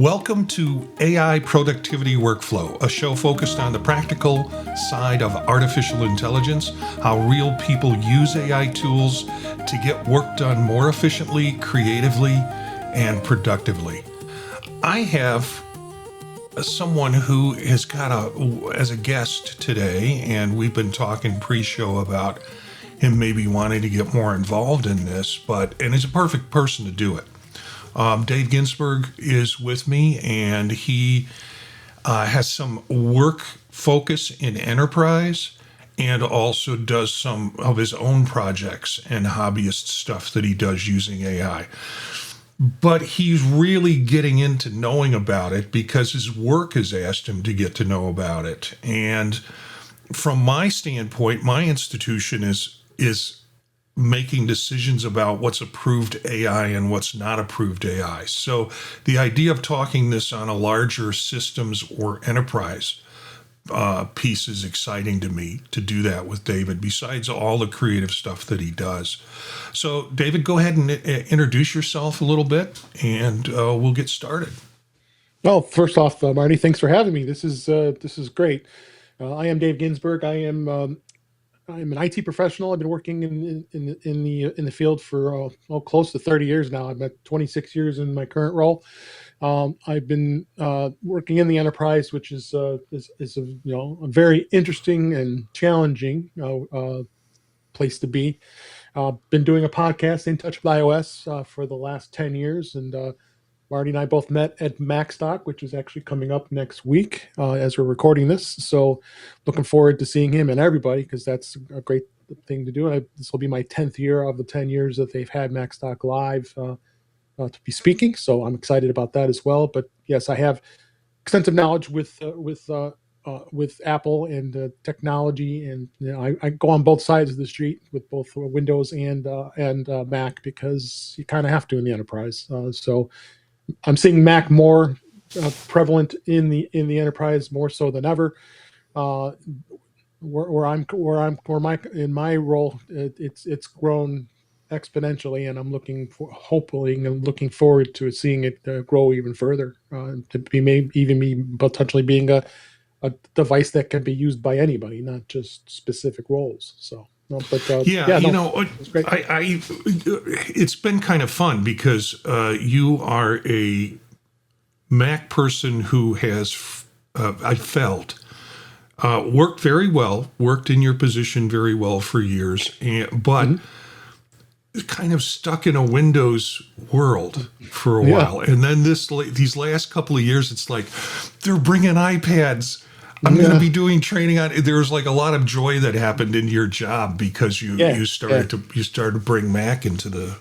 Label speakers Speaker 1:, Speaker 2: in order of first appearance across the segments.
Speaker 1: Welcome to AI Productivity Workflow, a show focused on the practical side of artificial intelligence, how real people use AI tools to get work done more efficiently, creatively, and productively. I have someone who has got as a guest today, and we've been talking pre-show about him maybe wanting to get more involved in this, and he's a perfect person to do it. Dave Ginsburg is with me, and he has some work focus in enterprise and also does some of his own projects and hobbyist stuff that he does using AI. But he's really getting into knowing about it because his work has asked him to get to know about it. And from my standpoint, my institution is making decisions about what's approved AI and what's not approved AI. So the idea of talking this on a larger systems or enterprise piece is exciting to me to do that with David, besides all the creative stuff that he does. So David, go ahead and introduce yourself a little bit, and we'll get started.
Speaker 2: Well, first off, Marty, thanks for having me. This is great. I am Dave Ginsburg. I'm an IT professional. I've been working in the field for close to 30 years now. I'm at 26 years in my current role. I've been working in the enterprise, which is a very interesting and challenging place to be. Been doing a podcast, In Touch with iOS, for the last 10 years, and Marty and I both met at MacStock, which is actually coming up next week as we're recording this. So looking forward to seeing him and everybody, because that's a great thing to do. This will be my 10th year of the 10 years that they've had MacStock live to be speaking. So I'm excited about that as well. But yes, I have extensive knowledge with Apple and technology, and I go on both sides of the street with both Windows and Mac, because you kind of have to in the enterprise. So I'm seeing Mac more prevalent in the enterprise, more so than ever. In my role, it's grown exponentially, and I'm looking forward to seeing it grow even further, to be potentially being a device that can be used by anybody, not just specific roles. So.
Speaker 1: It's great. It's been kind of fun because you are a Mac person who has, I felt, worked in your position very well for years, but kind of stuck in a Windows world for a while. And then these last couple of years, it's like they're bringing iPads. I'm going to be doing training on. There was like a lot of joy that happened in your job because you started to bring Mac into the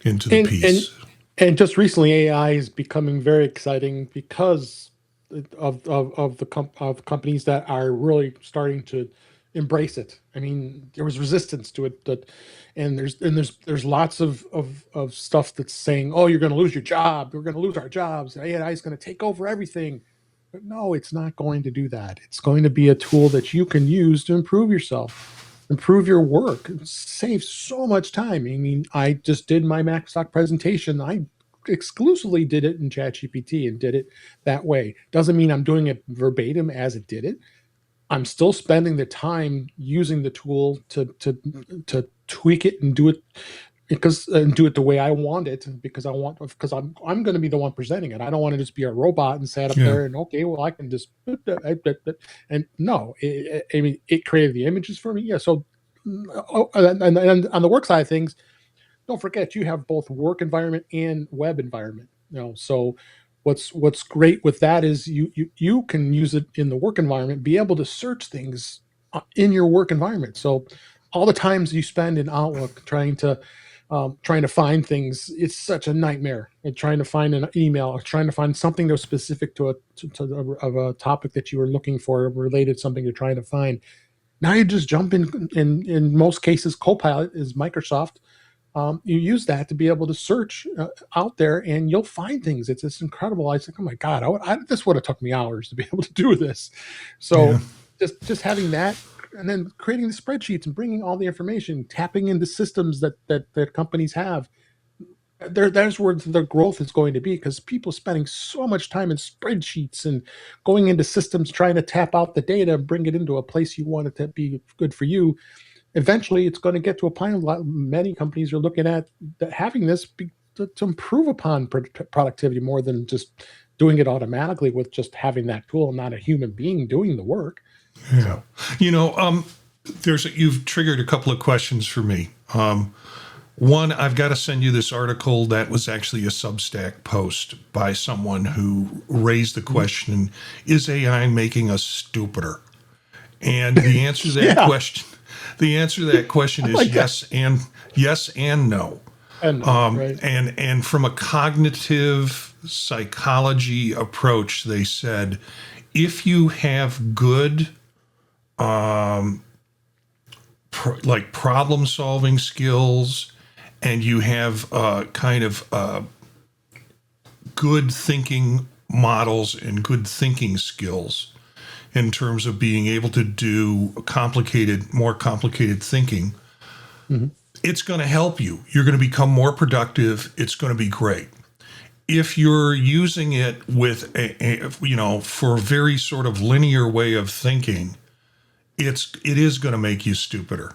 Speaker 1: piece.
Speaker 2: And just recently, AI is becoming very exciting because of companies that are really starting to embrace it. I mean, there was resistance to it, and there's lots of stuff that's saying, "Oh, you're going to lose your job. We're going to lose our jobs. AI is going to take over everything." But no, it's not going to do that. It's going to be a tool that you can use to improve yourself, improve your work, save so much time. I mean, I just did my MacStock presentation. I exclusively did it in ChatGPT and did it that way. Doesn't mean I'm doing it verbatim as it did it. I'm still spending the time using the tool to tweak it and do it do it the way I want it, because I'm going to be the one presenting it. I don't want to just be a robot and sat up there and I can just and no, it created the images for me. Yeah. So and on the work side of things, don't forget you have both work environment and web environment. So what's great with that is you can use it in the work environment, be able to search things in your work environment. So all the times you spend in Outlook trying to find things, it's such a nightmare. And trying to find an email, or trying to find something that was specific to a topic that you were looking for, related something you're trying to find. Now you just jump in most cases, Copilot is Microsoft. You use that to be able to search out there, and you'll find things. It's incredible. I was like, oh my God, this would have took me hours to be able to do this. So just having that, and then creating the spreadsheets and bringing all the information, tapping into systems that companies have. There's where the growth is going to be, because people spending so much time in spreadsheets and going into systems trying to tap out the data and bring it into a place you want it to be good for you. Eventually, it's going to get to a point. Many companies are looking at having this to improve upon productivity more than just doing it automatically with just having that tool and not a human being doing the work.
Speaker 1: Yeah. You've triggered a couple of questions for me. One, I've got to send you this article that was actually a Substack post by someone who raised the question, is AI making us stupider? And the answer to that question is yes and no.
Speaker 2: Right.
Speaker 1: And from a cognitive psychology approach, they said, if you have good problem solving skills, and you have good thinking models and good thinking skills in terms of being able to do more complicated thinking, it's going to help you. You're going to become more productive. It's going to be great. If you're using it with for a very sort of linear way of thinking, it is going to make you stupider,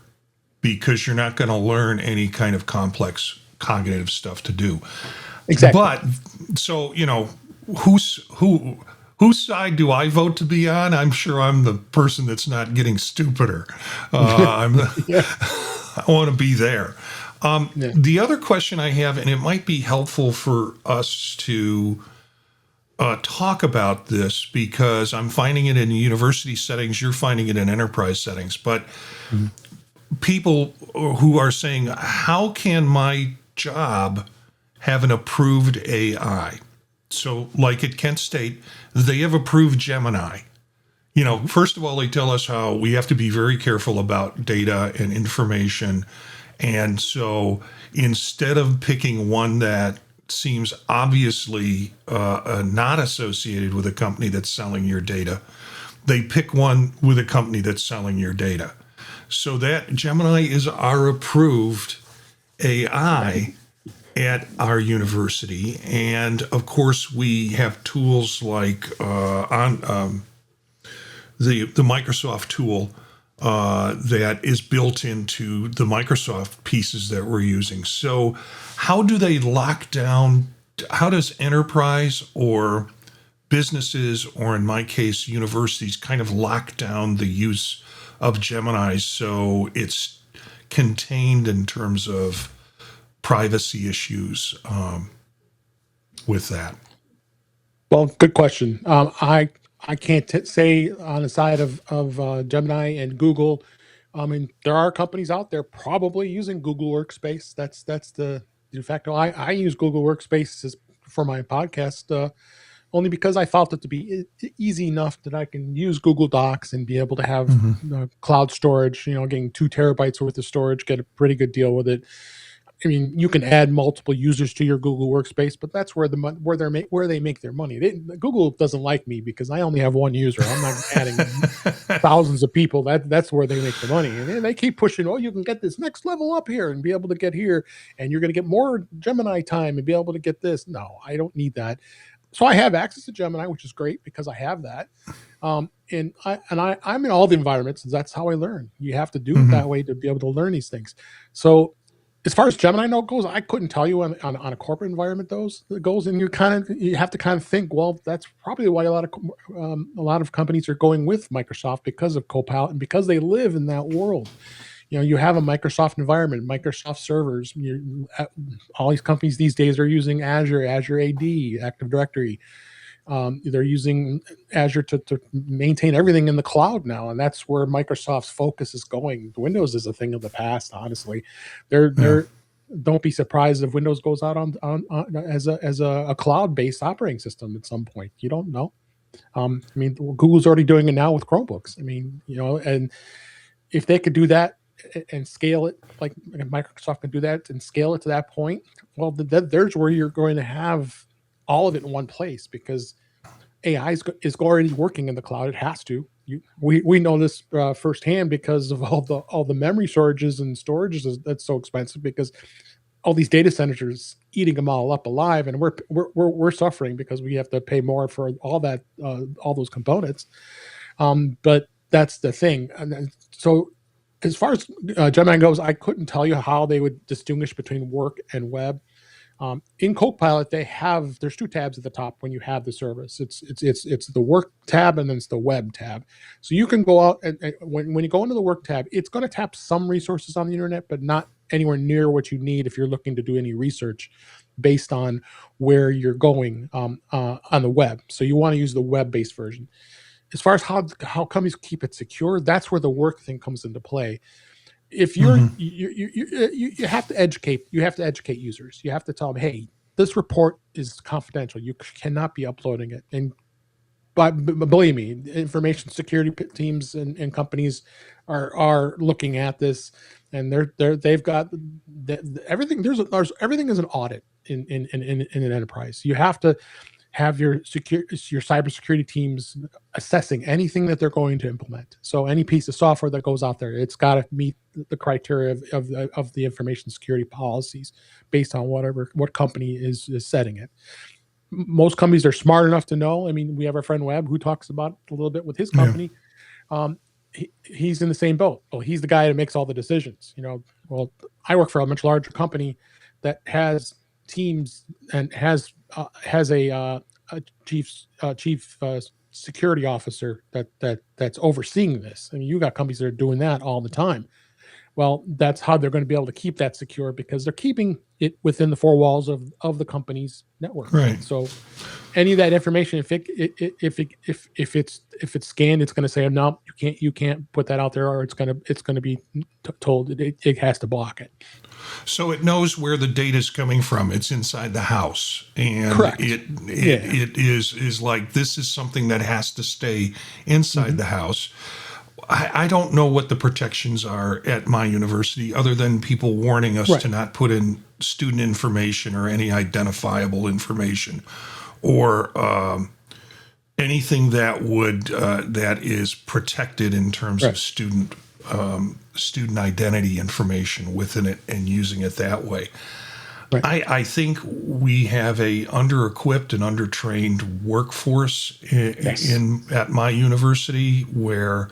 Speaker 1: because you're not going to learn any kind of complex cognitive stuff to do.
Speaker 2: Exactly.
Speaker 1: But so, whose side do I vote to be on? I'm sure I'm the person that's not getting stupider. I want to be there. The other question I have, and it might be helpful for us to talk about this, because I'm finding it in university settings, you're finding it in enterprise settings, but people who are saying, how can my job have an approved AI? So like at Kent State, they have approved Gemini. First of all, they tell us how we have to be very careful about data and information. And so instead of picking one that seems obviously not associated with a company that's selling your data, they pick one with a company that's selling your data. So that Gemini is our approved AI at our university. And of course, we have tools like the Microsoft tool that is built into the Microsoft pieces that we're using. So how do they lock down? How does enterprise or businesses, or in my case, universities, kind of lock down the use of Gemini so it's contained in terms of privacy issues with that?
Speaker 2: Well, good question. I can't say on the side of Gemini and Google. I mean, there are companies out there probably using Google Workspace. That's the de facto. I use Google Workspace for my podcast, only because I felt it to be easy enough that I can use Google Docs and be able to have cloud storage. Getting 2 terabytes worth of storage, get a pretty good deal with it. I mean, you can add multiple users to your Google Workspace, but that's where where they make their money. Google doesn't like me because I only have one user. I'm not adding thousands of people. That's where they make the money, and they keep pushing. Oh, you can get this next level up here and be able to get here, and you're going to get more Gemini time and be able to get this. No, I don't need that. So I have access to Gemini, which is great because I have that. I'm in all the environments. That's how I learn. You have to do it that way to be able to learn these things. So as far as Gemini note goes, I couldn't tell you on a corporate environment goes, and you have to kind of think, well, that's probably why a lot of companies are going with Microsoft, because of Copilot and because they live in that world. You have a Microsoft environment, Microsoft servers. All these companies these days are using Azure AD, Active Directory. They're using Azure to maintain everything in the cloud now, and that's where Microsoft's focus is going. Windows is a thing of the past, honestly. Don't be surprised if Windows goes out on as a cloud-based operating system at some point. You don't know. I mean, Google's already doing it now with Chromebooks. I mean, and if they could do that and scale it like Microsoft can do that and scale it to that point, well, there's where you're going to have all of it in one place, because AI is already working in the cloud. It has to. We know this firsthand because of all the memory storages and storages that's so expensive, because all these data centers eating them all up alive, and we're suffering because we have to pay more for all that all those components. But that's the thing. And so as far as Gemini goes, I couldn't tell you how they would distinguish between work and web. In Copilot, there's two tabs at the top when you have the service. It's the work tab and then it's the web tab. So you can go out and when you go into the work tab, it's going to tap some resources on the internet, but not anywhere near what you need if you're looking to do any research based on where you're going on the web. So you want to use the web-based version. As far as how companies keep it secure, that's where the work thing comes into play. If you're you have to educate users. You have to tell them, hey, this report is confidential. You cannot be uploading it. And but believe me, information security teams and companies are looking at this, and they've got everything. Everything is an audit in an enterprise. You have to have your cybersecurity teams assessing anything that they're going to implement. So any piece of software that goes out there, it's got to meet the criteria of the information security policies based on what company is setting it. Most companies are smart enough to know. I mean, we have our friend Webb who talks about it a little bit with his company. He's in the same boat. Well, he's the guy that makes all the decisions. Well, I work for a much larger company that has teams and has a chief security officer that's overseeing this. I mean, you got companies that are doing that all the time. Well, that's how they're going to be able to keep that secure, because they're keeping it within the four walls of the company's network.
Speaker 1: Right.
Speaker 2: So any of that information, if it's scanned, it's going to say, no, you can't put that out there, or it's going to be told it has to block it.
Speaker 1: So it knows where the data is coming from. It's inside the house, and
Speaker 2: correct.
Speaker 1: It is like, this is something that has to stay inside the house. I don't know what the protections are at my university, other than people warning us to not put in student information or any identifiable information, or anything that is protected in terms of student identity information within it, and using it that way. Right. I think we have a under-equipped and under-trained workforce at my university, where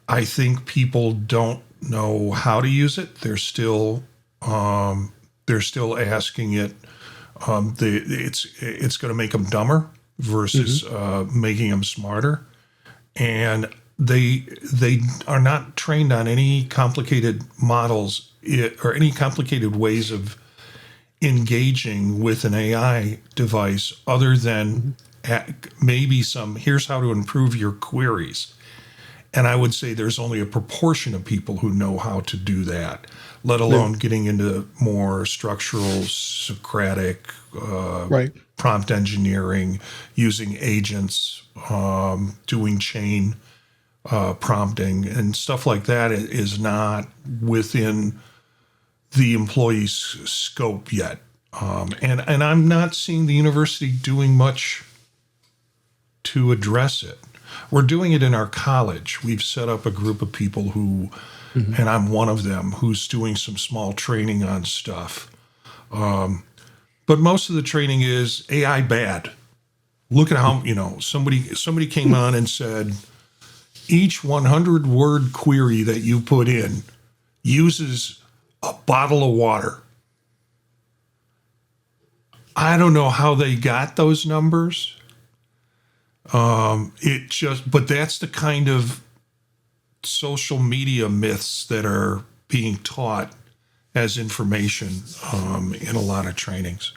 Speaker 1: I think people don't know how to use it. They're still asking it. It's going to make them dumber versus making them smarter, and they are not trained on any complicated models or any complicated ways of engaging with an AI device, other than maybe here's how to improve your queries. And I would say there's only a proportion of people who know how to do that, let alone getting into more structural, Socratic, prompt engineering, using agents, doing chain prompting, and stuff like that is not within the employee's scope yet. And I'm not seeing the university doing much to address it. We're doing it in our college. We've set up a group of people who, and I'm one of them, who's doing some small training on stuff. But most of the training is AI bad. Look at how, somebody came on and said, each 100-word query that you put in uses a bottle of water. I don't know how they got those numbers. But that's the kind of social media myths that are being taught as information in a lot of trainings.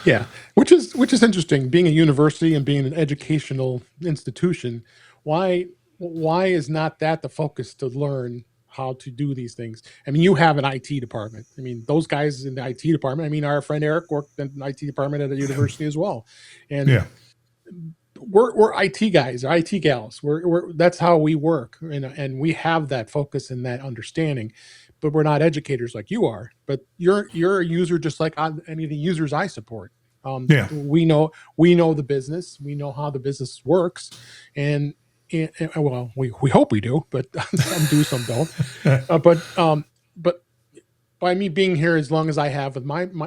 Speaker 2: Yeah, which is interesting. Being a university and being an educational institution, why is not that the focus to learn how to do these things? I mean, you have an IT department. I mean, those guys in the IT department. I mean, our friend Eric worked in an IT department at a university as well, and we're IT guys, IT gals. That's how we work, and we have that focus and that understanding. But we're not educators like you are. But you're a user just like any of the users I support. We know the business. We know how the business works, and well, we hope we do, but some do, some don't. But by me being here as long as I have with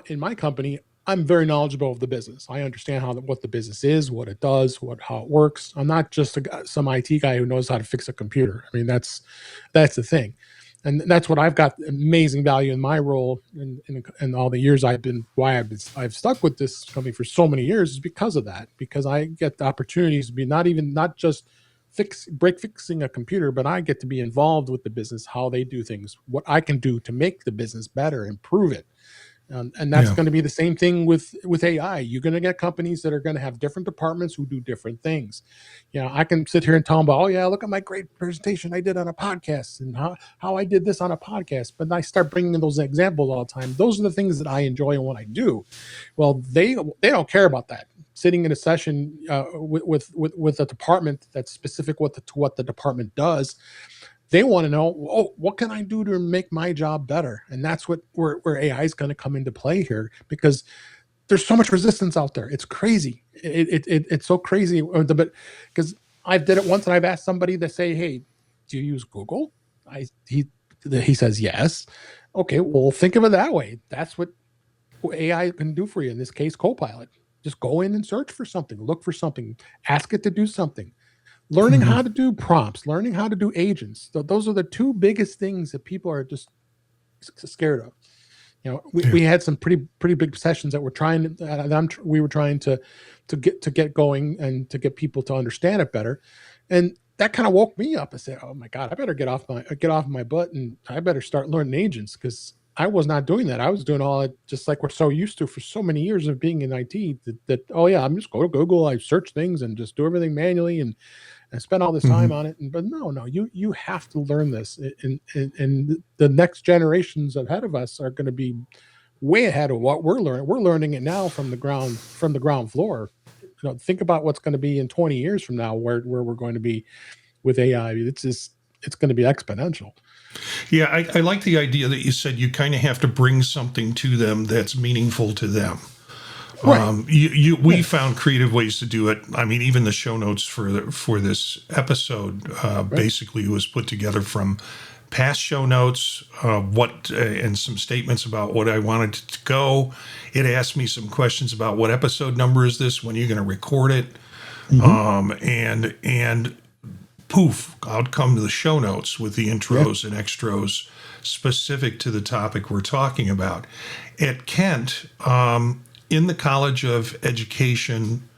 Speaker 2: in my company, I'm very knowledgeable of the business. I understand what the business is, what it does, how it works. I'm not just some IT guy who knows how to fix a computer. I mean, that's the thing, and that's what I've got amazing value in my role in all the years I've stuck with this company for so many years is because of that. Because I get the opportunities to be not just fixing a computer, but I get to be involved with the business, how they do things, what I can do to make the business better, improve it. And that's
Speaker 1: Yeah.
Speaker 2: going to be the same thing with AI. You're going to get companies that are going to have different departments who do different things. I can sit here and tell them about, oh yeah, look at my great presentation I did on a podcast and how I did this on a podcast. But I start bringing those examples all the time. Those are the things that I enjoy and what I do. Well, they don't care about that. Sitting in a session with a department that's specific to what the department does, they want to know, oh, what can I do to make my job better? And that's where AI is going to come into play here, because there's so much resistance out there. It's crazy. It's so crazy. But because I've did it once, and I've asked somebody to say, hey, do you use Google? He says yes. Okay, well, think of it that way. That's what AI can do for you. In this case, Copilot. Just go in and search for something, look for something, ask it to do something. Learning how to do prompts, learning how to do agents. Those are the two biggest things that people are just scared of. We had some pretty big sessions that we were trying to get going and to get people to understand it better, and that kind of woke me up. I said, "Oh my God, I better get off my butt and I better start learning agents," because I was not doing that. I was doing all it just like we're so used to for so many years of being in IT. That oh yeah, I'm just go to Google, I search things and just do everything manually and spend all this time on it. But no, you have to learn this, and the next generations ahead of us are going to be way ahead of what we're learning. We're learning it now from the ground floor. Think about what's going to be in 20 years from now, where we're going to be with AI. It's going to be exponential.
Speaker 1: Yeah, I like the idea that you said you kind of have to bring something to them that's meaningful to them.
Speaker 2: Right.
Speaker 1: We found creative ways to do it. I mean, even the show notes for this episode basically was put together from past show notes, and some statements about what I wanted to go. It asked me some questions about what episode number is this, when are you going to record it, and poof, out come the show notes with the intros and extras specific to the topic we're talking about. At Kent, in the College of Education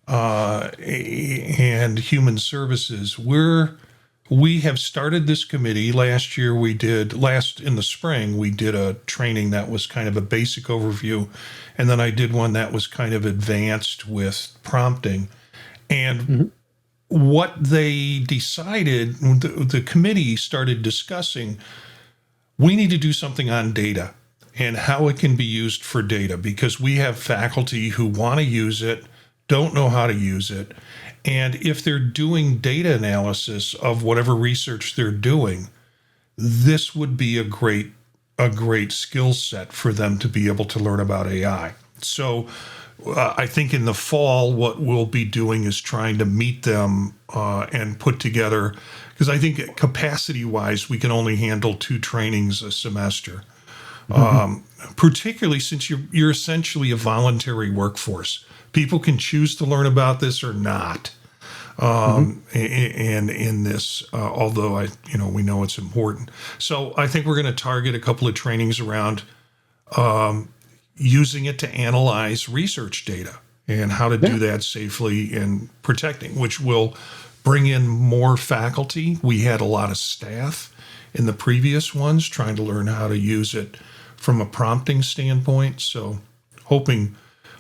Speaker 1: and Human Services, we have started this committee. Last year in the spring, we did a training that was kind of a basic overview. And then I did one that was kind of advanced with prompting. And what they decided, the committee started discussing, we need to do something on data and how it can be used for data, because we have faculty who want to use it, don't know how to use it. And if they're doing data analysis of whatever research they're doing, this would be a great skill set for them to be able to learn about AI. So I think in the fall, what we'll be doing is trying to meet them and put together, because I think capacity-wise, we can only handle 2 trainings a semester. Particularly since you're essentially a voluntary workforce. People can choose to learn about this or not. And in this, although we know it's important. So I think we're going to target a couple of trainings around using it to analyze research data and how to do that safely and protecting, which will bring in more faculty. We had a lot of staff in the previous ones trying to learn how to use it from a prompting standpoint. So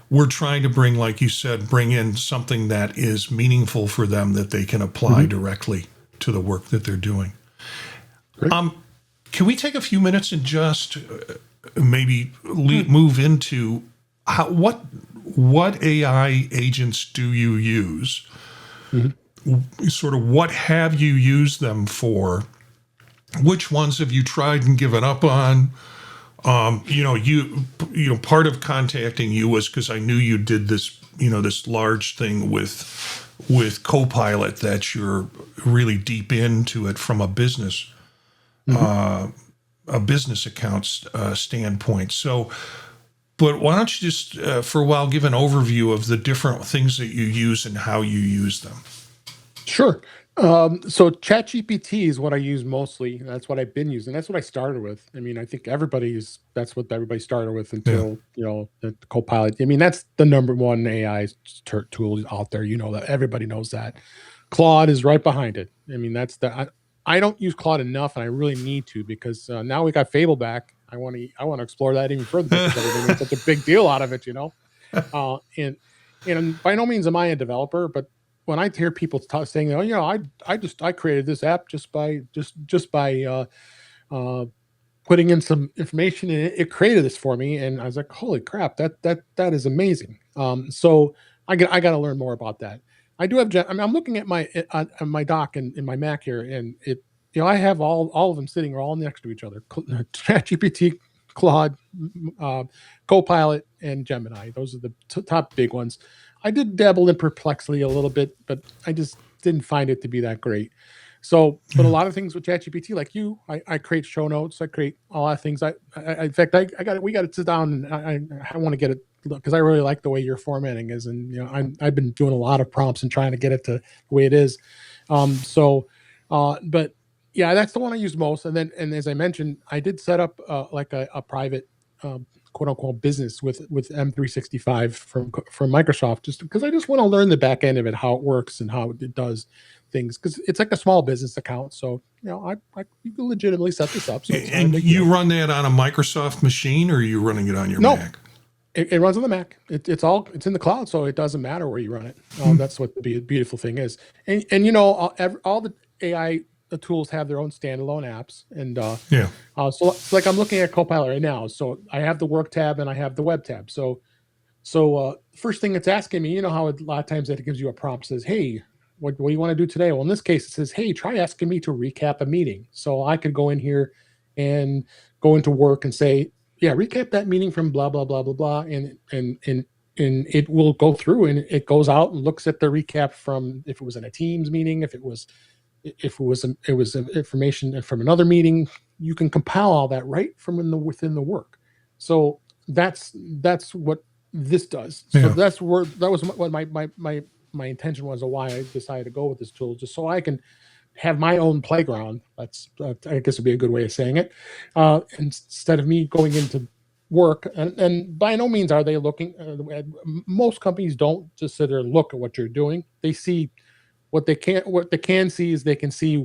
Speaker 1: we're trying to bring, like you said, bring in something that is meaningful for them that they can apply directly to the work that they're doing. Can we take a few minutes and just maybe move into what AI agents do you use? Sort of what have you used them for? Which ones have you tried and given up on? Part of contacting you was because I knew you did this, this large thing with Copilot, that you're really deep into it from a business a business accounts standpoint. So, but why don't you just, for a while, give an overview of the different things that you use and how you use them?
Speaker 2: Sure. So ChatGPT is what I use mostly. That's what I've been using. That's what I started with. I mean, I think that's what everybody started with
Speaker 1: Yeah.
Speaker 2: until, the Copilot. I mean, that's the number one AI tool out there. You know that everybody knows that. Claude is right behind it. I mean, I don't use Claude enough, and I really need to because now we got Fable back. I want to explore that even further because everybody made such a big deal out of it. And by no means am I a developer, but when I hear people saying, "Oh, I created this app just by uh, putting in some information and it created this for me," and I was like, "Holy crap, that is amazing!" So I got to learn more about that. I do have. I mean, I'm looking at on my dock in my Mac here, and I have all of them sitting all next to each other. ChatGPT, Claude, uh, Copilot, and Gemini. Those are the top big ones. I did dabble in Perplexity a little bit, but I just didn't find it to be that great. So, but a lot of things with ChatGPT, like I create show notes. I create a lot of things. In fact, we got to sit down and I want to get it because I really like the way your formatting is, and I've been doing a lot of prompts and trying to get it to the way it is. But yeah, that's the one I use most. And as I mentioned, I did set up like a private quote unquote business with M365 from Microsoft, just because I just want to learn the back end of it, how it works and how it does things, because it's like a small business account. So you can legitimately set this up. So it's not a
Speaker 1: And
Speaker 2: big
Speaker 1: you
Speaker 2: deal.
Speaker 1: run that on a Microsoft machine, or are you running it on your
Speaker 2: No,
Speaker 1: Mac?
Speaker 2: it runs on the Mac. It's in the cloud, so it doesn't matter where you run it. That's what the beautiful thing is. And all the AI tools have their own standalone apps, and
Speaker 1: Yeah.
Speaker 2: so like I'm looking at Copilot right now. So I have the work tab and I have the web tab. So first thing it's asking me, you know how a lot of times it gives you a prompt, says, "Hey, what do you want to do today?" Well, in this case, it says, "Hey, try asking me to recap a meeting." So I could go in here and go into work and say, "Yeah, recap that meeting from blah blah blah blah blah," and it will go through and it goes out and looks at the recap from, if it was in a Teams meeting, if it was information from another meeting. You can compile all that right from within the work. So that's what this does. So
Speaker 1: Yeah.
Speaker 2: that was what my intention was, of why I decided to go with this tool, just so I can have my own playground. That's I guess would be a good way of saying it. Instead of me going into work, and by no means are they looking. Most companies don't just sit there and look at what you're doing. They see what they can see is they can see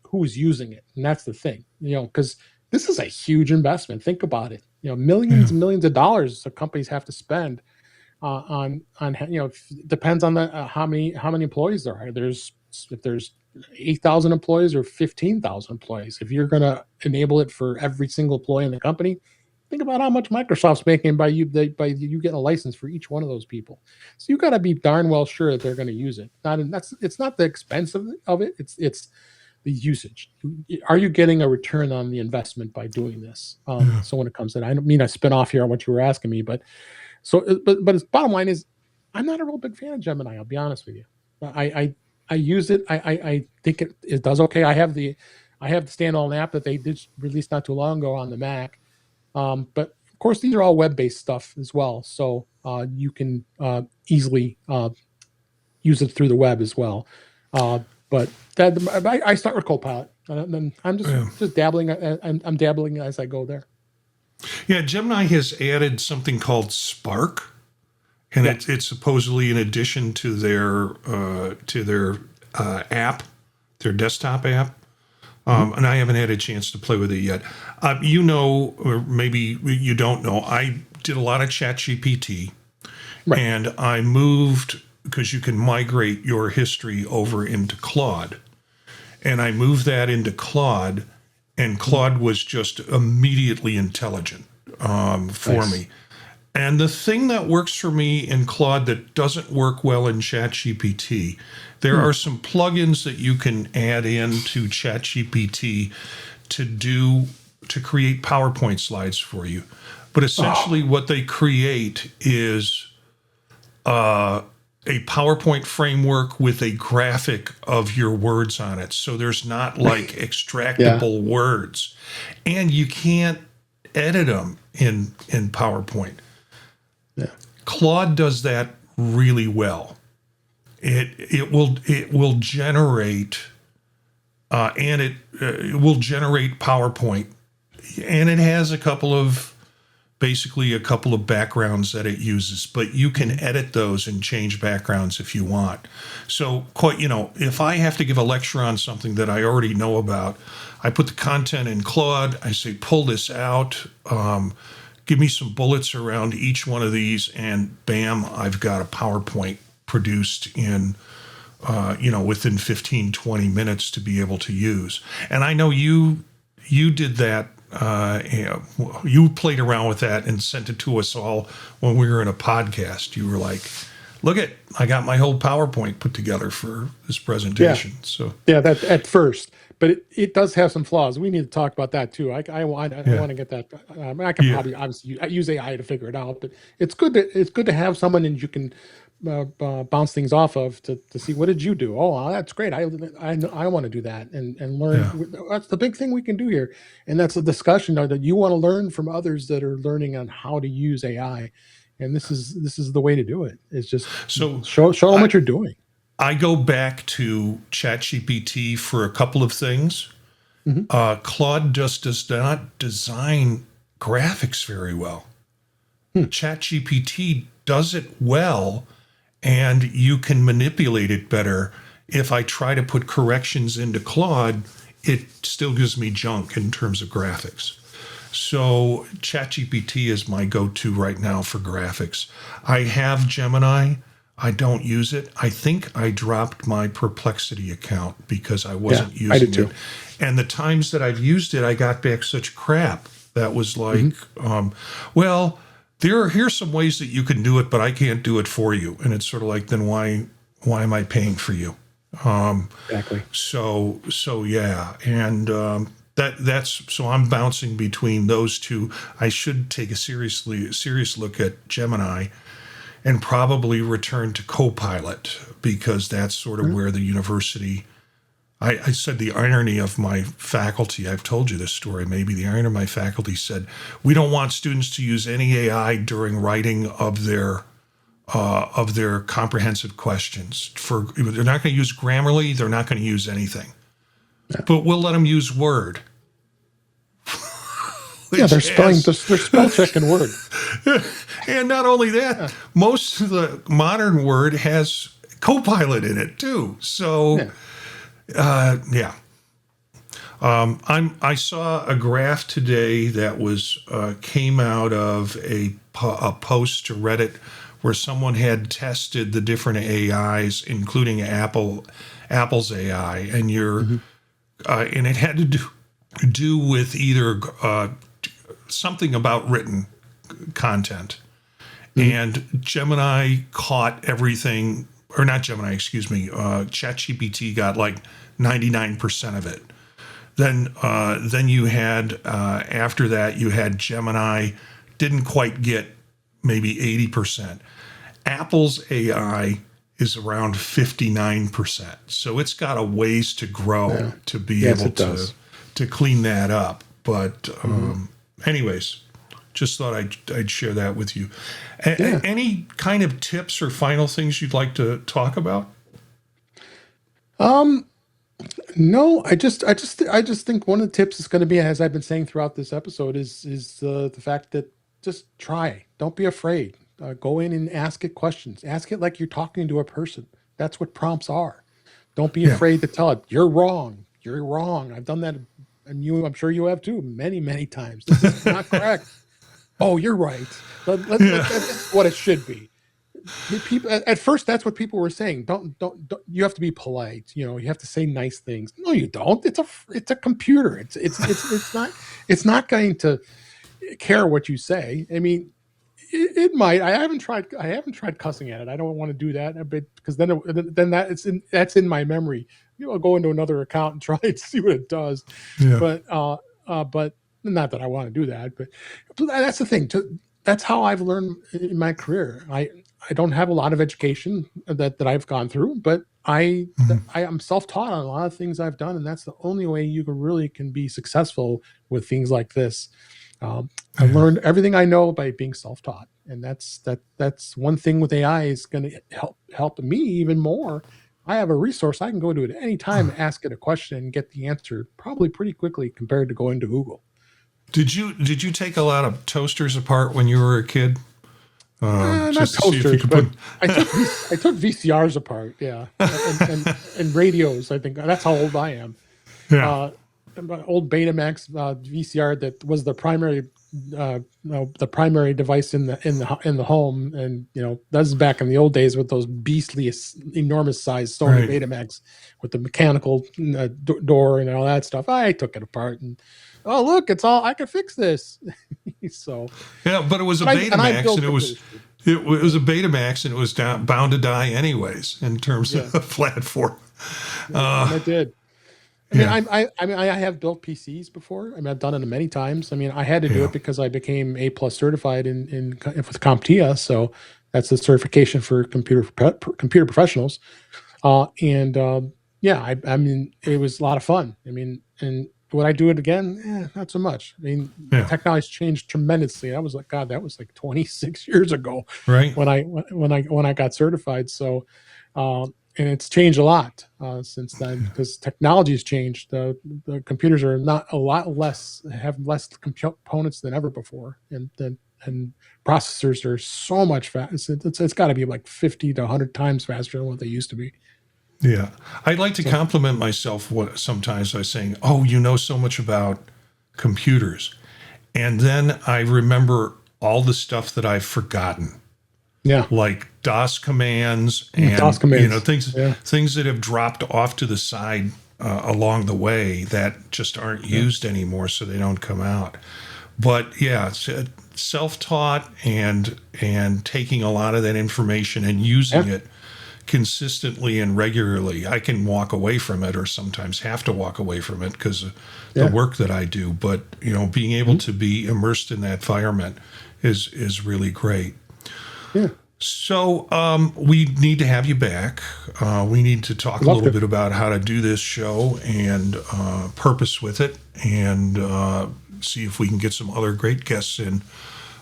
Speaker 2: who's using it, and that's the thing. Because this is a huge investment. Think about it.
Speaker 1: Yeah.
Speaker 2: Millions and millions of dollars the companies have to spend on depends on the how many employees there are. If there's 8,000 employees or 15,000 employees, if you're going to enable it for every single employee in the company, think about how much Microsoft's making by you getting a license for each one of those people. So you got to be darn well sure that they're going to use it. It's not the expense of it. It's the usage. Are you getting a return on the investment by doing this?
Speaker 1: Yeah.
Speaker 2: So when it comes to that, I don't mean I spin off here on what you were asking me, but its bottom line is, I'm not a real big fan of Gemini. I'll be honest with you. I use it. I think it does okay. I have the standalone app that they did release not too long ago on the Mac. But of course, these are all web-based stuff as well, so you can easily use it through the web as well. But I start with Copilot, and then I'm
Speaker 1: Yeah.
Speaker 2: just dabbling. I'm dabbling as I go there.
Speaker 1: Yeah. Gemini has added something called Spark, and
Speaker 2: Yeah.
Speaker 1: it's supposedly in addition to their app, their desktop app.
Speaker 2: Mhm.
Speaker 1: And I haven't had a chance to play with it yet. Or maybe you don't know, I did a lot of Chat GPT,
Speaker 2: Right.
Speaker 1: and I moved because you can migrate your history over into Claude. And I moved that into Claude, and
Speaker 2: Mhm.
Speaker 1: Claude was just immediately intelligent for
Speaker 2: Nice.
Speaker 1: me. And the thing that works for me in Claude that doesn't work well in ChatGPT, there
Speaker 2: Hmm.
Speaker 1: are some plugins that you can add into ChatGPT to create PowerPoint slides for you. But
Speaker 2: Oh.
Speaker 1: essentially, what they create is a PowerPoint framework with a graphic of your words on it. So there's not like
Speaker 2: Yeah.
Speaker 1: extractable words. And you can't edit them in PowerPoint.
Speaker 2: Yeah.
Speaker 1: Claude does that really well. It will generate and it will generate PowerPoint, and it has basically a couple of backgrounds that it uses, but you can edit those and change backgrounds if you want. So, if I have to give a lecture on something that I already know about, I put the content in Claude. I say, pull this out, give me some bullets around each one of these, and bam, I've got a PowerPoint produced in within 15, 20 minutes to be able to use. And I know you did that. You played around with that and sent it to us all when we were in a podcast. You were like, look I got my whole PowerPoint put together for this presentation.
Speaker 2: Yeah.
Speaker 1: So
Speaker 2: Yeah, that at first, but it does have some flaws. We need to talk about that too. I want
Speaker 1: yeah,
Speaker 2: to get that. I can
Speaker 1: yeah,
Speaker 2: probably obviously use AI to figure it out, but it's good to have someone and you can bounce things off of to see what did you do. Oh, that's great. I want to do that and learn.
Speaker 1: yeah.
Speaker 2: That's the big thing we can do here, and that's a discussion that you want to learn from others that are learning on how to use AI, and this is the way to do it. It's just
Speaker 1: So
Speaker 2: show them
Speaker 1: I
Speaker 2: what you're doing.
Speaker 1: I go back to ChatGPT for a couple of things.
Speaker 2: Mhm.
Speaker 1: Claude just does not design graphics very well.
Speaker 2: Hmm.
Speaker 1: ChatGPT does it well, and you can manipulate it better. If I try to put corrections into Claude, it still gives me junk in terms of graphics. So ChatGPT is my go-to right now for graphics. I have Gemini. I don't use it. I think I dropped my Perplexity account because I
Speaker 2: Yeah,
Speaker 1: wasn't
Speaker 2: I did
Speaker 1: using it.
Speaker 2: too.
Speaker 1: And the times that I've used it, I got back such crap that was like, well, here's some ways that you can do it, but I can't do it for you. And it's sort of like, then why am I paying for you?
Speaker 2: Exactly.
Speaker 1: So yeah, and that's so I'm bouncing between those two. I should take a serious look at Gemini and probably return to Copilot because that's sort of where the university. I said the irony of my faculty. I've told you this story. Maybe the irony of my faculty said we don't want students to use any AI during writing of their comprehensive questions. They're not going to use Grammarly. They're not going to use anything, but we'll let them use Word.
Speaker 2: Yeah, they're
Speaker 1: Which
Speaker 2: they're spell checking Word.
Speaker 1: and not only that,
Speaker 2: Yeah.
Speaker 1: most of the modern Word has Copilot in it too. So
Speaker 2: Yeah.
Speaker 1: yeah, I saw a graph today that was came out of a post to Reddit where someone had tested the different AIs, including Apple's AI, and and it had to do with either something about written content. And Gemini caught everything, or not Gemini, excuse me, ChatGPT got like 99% of it. Then you had, after that, you had Gemini, didn't quite get maybe 80%. Apple's AI is around 59%. So it's got a ways to grow to be
Speaker 2: Yes,
Speaker 1: able
Speaker 2: it does.
Speaker 1: to clean that up. But anyways, just thought I'd share that with you.
Speaker 2: Yeah.
Speaker 1: Any kind of tips or final things you'd like to talk about?
Speaker 2: No, I just think one of the tips is going to be, as I've been saying throughout this episode, is the fact that just try. Don't be afraid. Go in and ask it questions. Ask it like you're talking to a person. That's what prompts are. Don't be
Speaker 1: Yeah.
Speaker 2: afraid to tell it you're wrong. You're wrong. I've done that, and I'm sure you have too, many times. This is not correct. Oh, you're right. That's what it should be. People at first, that's what people were saying. Don't. You have to be polite. You have to say nice things. No, you don't. It's a computer. It's not going to care what you say. I mean, it might. I haven't tried cussing at it. I don't want to do that, but because then that's in my memory. I'll go into another account and try and see what it does.
Speaker 1: Yeah.
Speaker 2: But not that I want to do that. But that's the thing. That's how I've learned in my career. I don't have a lot of education that I've gone through, but I am self-taught on a lot of things I've done, and that's the only way you can be successful with things like this. I learned everything I know by being self-taught, and that's one thing with AI is going to help me even more. I have a resource I can go to at any time, ask it a question, and get the answer probably pretty quickly compared to going to Google.
Speaker 1: Did you take a lot of toasters apart when you were a kid?
Speaker 2: Not toasters, but I took VCRs apart, yeah, and radios. I think that's how old I am.
Speaker 1: Yeah.
Speaker 2: Old Betamax VCR that was the primary device in the home, and that was back in the old days with those beastly, enormous size Sony Betamax with the mechanical door and all that stuff. I took it apart and look, it's all I can fix this. So
Speaker 1: yeah, but it was a Betamax, and it was a Betamax, and it was bound to die anyways in terms of the platform.
Speaker 2: I did. I mean, I have built PCs before. I mean, I've done it many times. I mean, I had to do it because I became A+ certified with CompTIA, so that's the certification for computer professionals. I mean, it was a lot of fun. I mean, and would I do it again? Not so much. I mean, technology's changed tremendously. I was like, God, that was like 26 years ago,
Speaker 1: right?
Speaker 2: When I got certified. So. And it's changed a lot since then because technology has changed. The computers are have less components than ever before, and processors are so much faster. It's got to be like 50 to 100 times faster than what they used to be.
Speaker 1: Yeah, I'd like to compliment myself sometimes by saying, "Oh, you know so much about computers," and then I remember all the stuff that I've forgotten.
Speaker 2: Yeah,
Speaker 1: like DOS commands and things that have dropped off to the side along the way that just aren't used anymore, so they don't come out. But yeah, self-taught and taking a lot of that information and using it consistently and regularly. I can walk away from it, or sometimes have to walk away from it because of the work that I do. But being able to be immersed in that environment is really great.
Speaker 2: Yeah.
Speaker 1: So we need to have you back. We need to talk a little bit about how to do this show and purpose with it, and see if we can get some other great guests in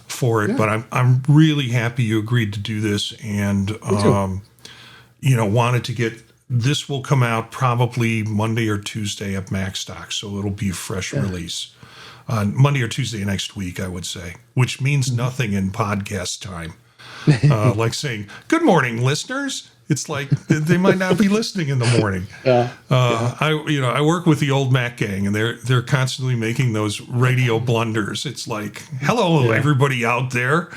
Speaker 1: for it. Yeah. But I'm really happy you agreed to do this, and wanted to get this will come out probably Monday or Tuesday at MacStock, so it'll be a fresh release. Monday or Tuesday next week, I would say, which means nothing in podcast time. Like saying, "Good morning, listeners." It's like they might not be listening in the morning. I work with the old Mac gang, and they're constantly making those radio blunders. It's like, "Hello, everybody out there."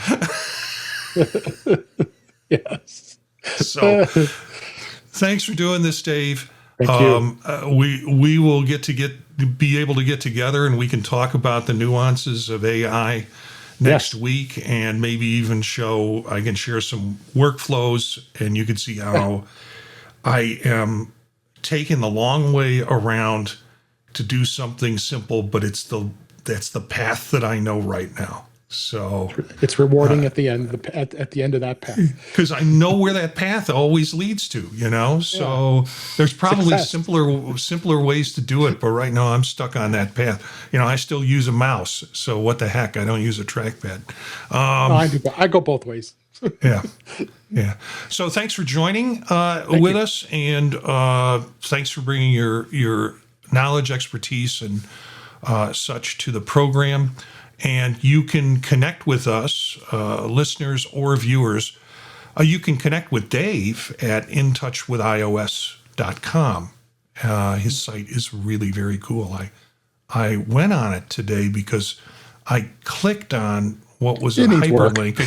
Speaker 2: Yes.
Speaker 1: So, thanks for doing this, Dave.
Speaker 2: Thank you.
Speaker 1: We will be able to get together, and we can talk about the nuances of AI next week, and maybe even I can share some workflows, and you can see how I am taking the long way around to do something simple, but that's the path that I know right now. So
Speaker 2: it's rewarding at the end at the end of that path,
Speaker 1: because I know where that path always leads to. So there's probably simpler ways to do it, but right now I'm stuck on that path. I still use a mouse, so what the heck? I don't use a trackpad.
Speaker 2: I go both ways.
Speaker 1: Yeah. So thanks for joining with us, and thanks for bringing your knowledge, expertise, and such to the program. And you can connect with us, listeners or viewers. You can connect with Dave at intouchwithios.com. His site is really very cool. I went on it today because I clicked on what was a hyperlink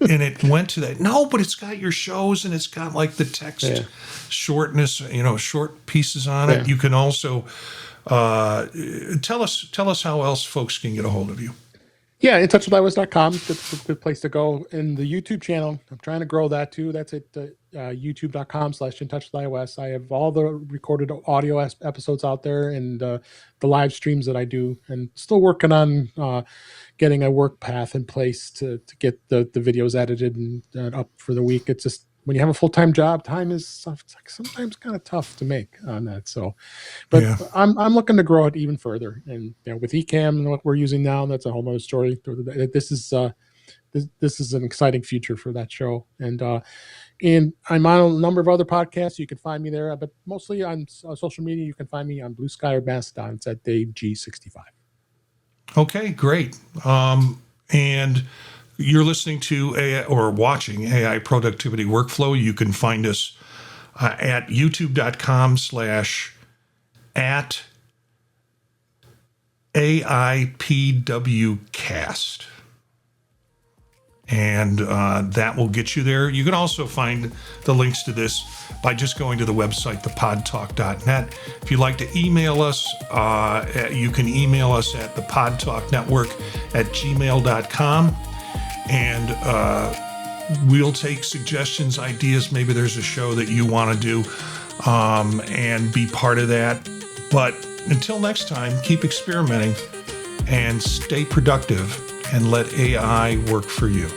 Speaker 1: and it went to that. No, but it's got your shows, and it's got like the text shortness, short pieces on it. You can also tell us how else folks can get a hold of you.
Speaker 2: Yeah, intouchwithios.com is a good place to go. And the YouTube channel, I'm trying to grow that too. That's at youtube.com/intouchwithios. I have all the recorded audio episodes out there, and the live streams that I do, and still working on getting a work path in place to get the videos edited and up for the week. It's just, when you have a full-time job, time is like sometimes kind of tough to make on that. So, but
Speaker 1: Yeah.
Speaker 2: I'm looking to grow it even further. And with Ecamm and what we're using now, that's a whole other story. This is this is an exciting future for that show. And I'm on a number of other podcasts. You can find me there, but mostly on social media. You can find me on Bluesky or Mastodon. It's at Dave G65.
Speaker 1: Okay, great. And you're listening to AI or watching AI Productivity Workflow. You can find us at youtube.com/at AIPWcast. And that will get you there. You can also find the links to this by just going to the website, thepodtalk.net. If you'd like to email us, you can email us at thepodtalknetwork@gmail.com. And we'll take suggestions, ideas. Maybe there's a show that you want to do and be part of that. But until next time, keep experimenting and stay productive and let AI work for you.